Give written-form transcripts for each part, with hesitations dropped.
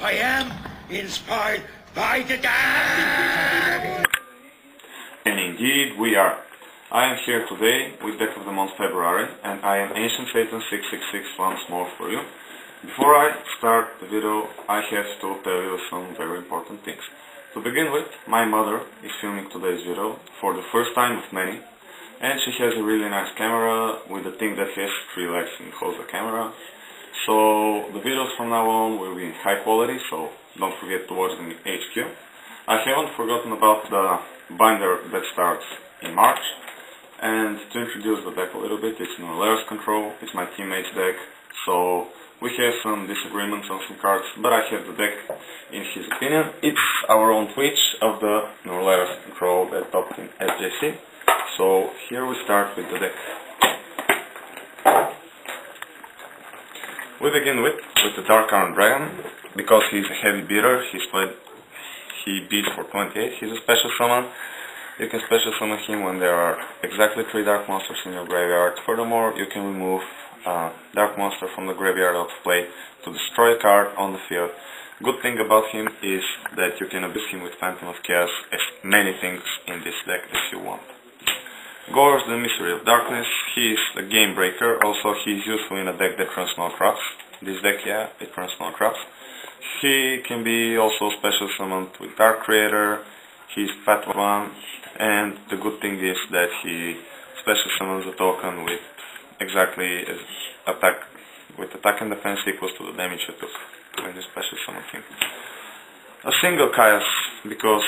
I am inspired by the dead! And indeed we are. I am here today with deck of the month February, and I am Ancient Satan 666 once more for you. Before I start the video, I have to tell you some very important things. To begin with, my mother is filming today's video for the first time of many, and she has a really nice camera with a thing that has 3 legs and holds the camera. So the videos from now on will be in high quality, so don't forget to watch them in HQ. I haven't forgotten about the binder that starts in March. And to introduce the deck a little bit, it's Norleras Control, it's my teammate's deck, so we have some disagreements on some cards, but I have the deck in his opinion. It's our own Twitch of the Norleras Control that topped in SJC. So here we start with the deck. We begin with the Dark Iron Dragon, because he's a heavy beater, he beats for 28, he's a special summon. You can special summon him when there are exactly 3 dark monsters in your graveyard. Furthermore, you can remove a dark monster from the graveyard out of play to destroy a card on the field. Good thing about him is that you can abuse him with Phantom of Chaos as many things in this deck as you want. Gorz, the Mystery of Darkness, he is a game breaker, also he is useful in a deck that runs no traps. This deck, yeah, it runs no traps. He can be also special summoned with Dark Creator, he's fat one, and the good thing is that he special summons a token with exactly attack and defense equals to the damage you took when you special summon him. A single Chaos, because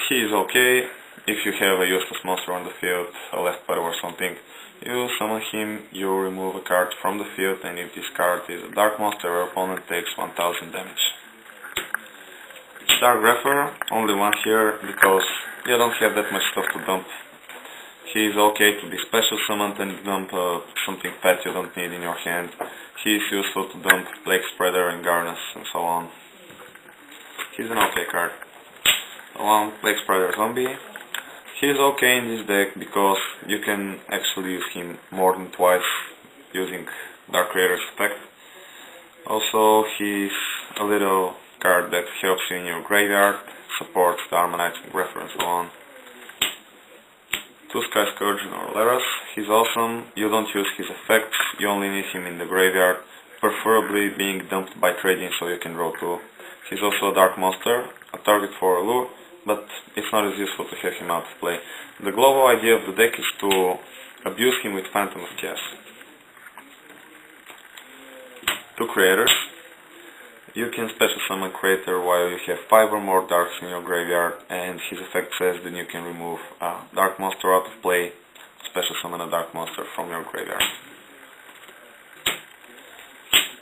he is okay. If you have a useless monster on the field, a left putter or something, you summon him, you remove a card from the field, and if this card is a dark monster, your opponent takes 1000 damage. Dark Grapher, only one here, because you don't have that much stuff to dump. He is okay to be special summoned and dump something fat you don't need in your hand. He is useful to dump Plague Spreader and Garnus and so on. He's an okay card. One Plague Spreader Zombie. He is okay in this deck because you can actually use him more than twice using Dark Creator's effect. Also, he's a little card that helps you in your graveyard, supports the Harmonizing Grapher and so on. 2 Sky Scourge Norleras, he's awesome, you don't use his effects, you only need him in the graveyard, preferably being dumped by trading so you can draw 2. He's also a dark monster, a target for a lure, but it's not as useful to have him out of play. The global idea of the deck is to abuse him with Phantom of Chaos. 2 Creators. You can special summon Creator while you have 5 or more darks in your graveyard, and his effect says that you can remove a dark monster out of play, special summon a dark monster from your graveyard.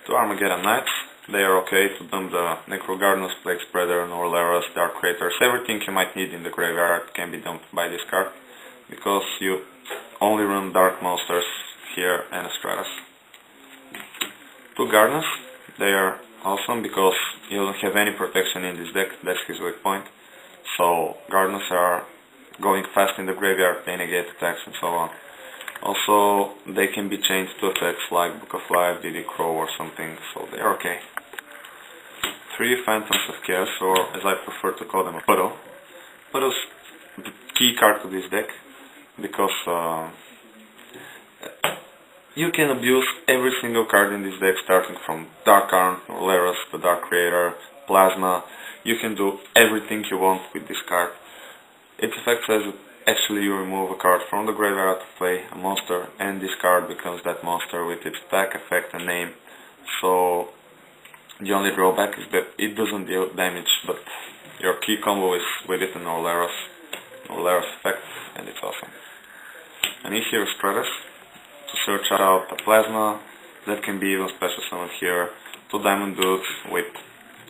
2 Armageddon Knights. They are okay to dump the Necrogarnus, Plague Spreader, Norleras, Dark Creators. Everything you might need in the graveyard can be dumped by this card, because you only run dark monsters here and a Stratus. 2 Garnus. They are awesome because you don't have any protection in this deck, that's his weak point. So Garnus are going fast in the graveyard, they negate attacks and so on. Also, they can be changed to effects like Book of Life, DD Crow or something, so they are okay. 3 Phantoms of Chaos, or as I prefer to call them, a Puddle. Puddle's the key card to this deck, because you can abuse every single card in this deck, starting from Dark Arm, Norleras, the Dark Creator, Plasma. You can do everything you want with this card. Its effect says that actually you remove a card from the graveyard to play, a monster, and this card becomes that monster with its attack, effect and name. So the only drawback is that it doesn't deal damage, but your key combo is with it and Norleras effect, and it's awesome. An easier Stratus. To search out a Plasma that can be even special summoned here, 2 Diamond Dudes with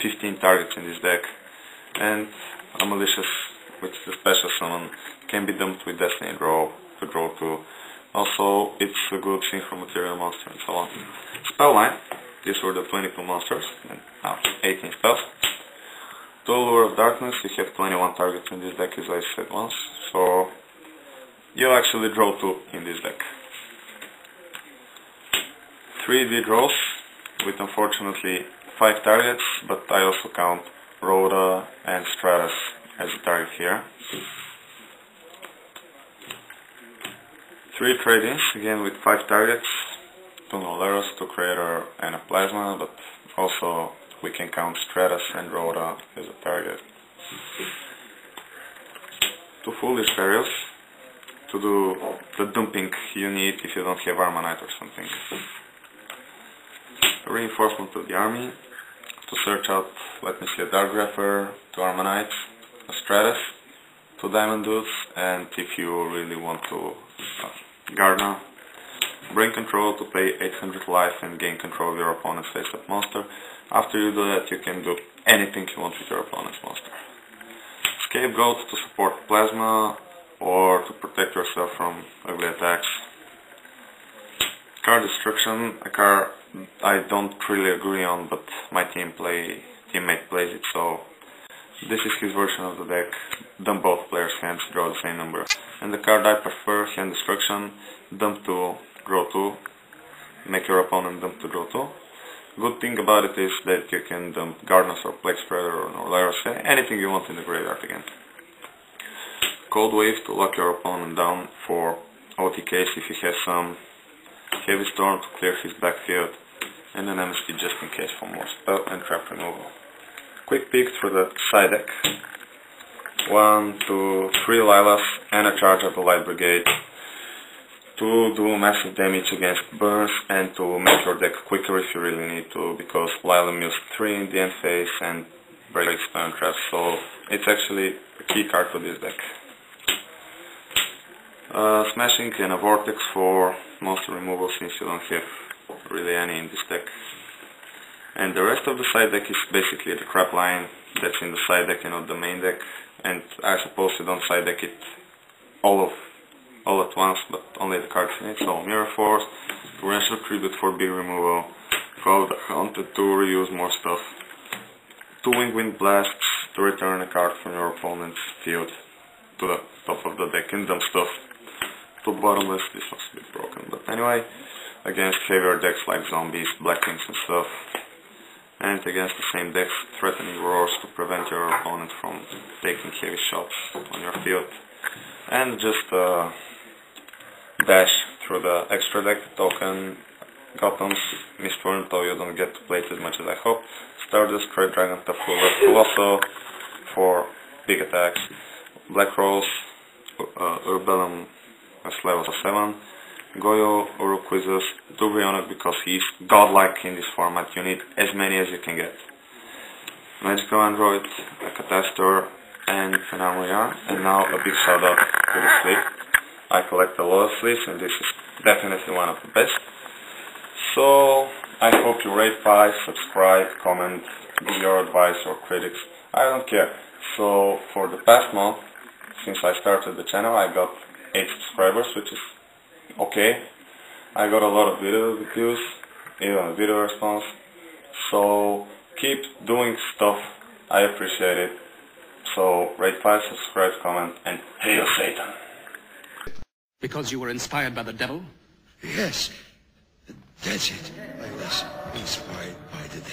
15 targets in this deck, and a Malicious, which is a special summon, can be dumped with Destiny Draw to draw 2. Also, it's a good Synchro Material monster and so on. Spell line, these were the 22 monsters, and now 18 spells. 2 Lure of Darkness, you have 21 targets in this deck as I said once, so you actually draw 2 in this deck. 3 D draws with unfortunately 5 targets, but I also count Rhoda and Stratus as a target here. 3 trade-ins, again with 5 targets, 2 Noleros, 2 Creator and a Plasma, but also we can count Stratus and Rhoda as a target. 2 Foolish Burials to do the dumping you need if you don't have Armanite or something. A reinforcement to the army, to search out, let me see, a Dark Grapher, 2 Armanites, a Stratus, 2 Diamond Dudes, and if you really want to, Gardener. Brain Control to pay 800 life and gain control of your opponent's face-up monster. After you do that, you can do anything you want with your opponent's monster. Scapegoat to support Plasma or to protect yourself from ugly attacks. Card Destruction, a card I don't really agree on, but my teammate plays it, so this is his version of the deck. Dump both players' hands, draw the same number. And the card I prefer, Hand Destruction, dump 2, draw 2, make your opponent dump 2, draw 2. Good thing about it is that you can dump Gardeners or Plague Spreader or Noleros, anything you want in the graveyard again. Cold Wave to lock your opponent down for OTKs if he has some. Heavy Storm to clear his backfield, and an MST just in case for more spell and trap removal. Quick peek through the side deck. 1, 2, 3 Lilas and a charge of the Light Brigade to do massive damage against burns and to make your deck quicker if you really need to, because Lila used 3 in the end phase and breaks stun traps, so it's actually a key card to this deck. Smashing and a Vortex for monster removal since you don't have really any in this deck. And the rest of the side deck is basically the crap line that's in the side deck and not the main deck. And I suppose you don't side deck it all at once, but only the cards in it. So Mirror Force, Torrential Tribute for big removal, Follow the Haunted to reuse more stuff, 2 Wind Blasts to return a card from your opponent's field to the top of the deck and dump stuff to bottomless. This was a bit broken, but anyway, against heavier decks like Zombies, Black Kings and stuff, and against the same decks, Threatening Roars to prevent your opponent from taking heavy shots on your field, and just dash through the extra deck token, Gothams, Mistborn, though you don't get to play it as much as I hope, Stardust, Red Dragon, Colosso for big attacks, Black Rose, Urbellum as level 7, Goyo, Uruquizus, Dubrionok because he's godlike in this format, you need as many as you can get. Magical Android, a Catastor, and an Armory, and now a big shout out to the sleeve. I collect a lot of sleeves and this is definitely one of the best. So I hope you rate 5, subscribe, comment, give your advice or critics, I don't care. So for the past month, since I started the channel, I got 8 subscribers, which is okay. I got a lot of video views, even a video response, so keep doing stuff, I appreciate it. So rate 5, subscribe, comment, and hail Satan. Because you were inspired by the devil? Yes, that's it. I was inspired by the devil.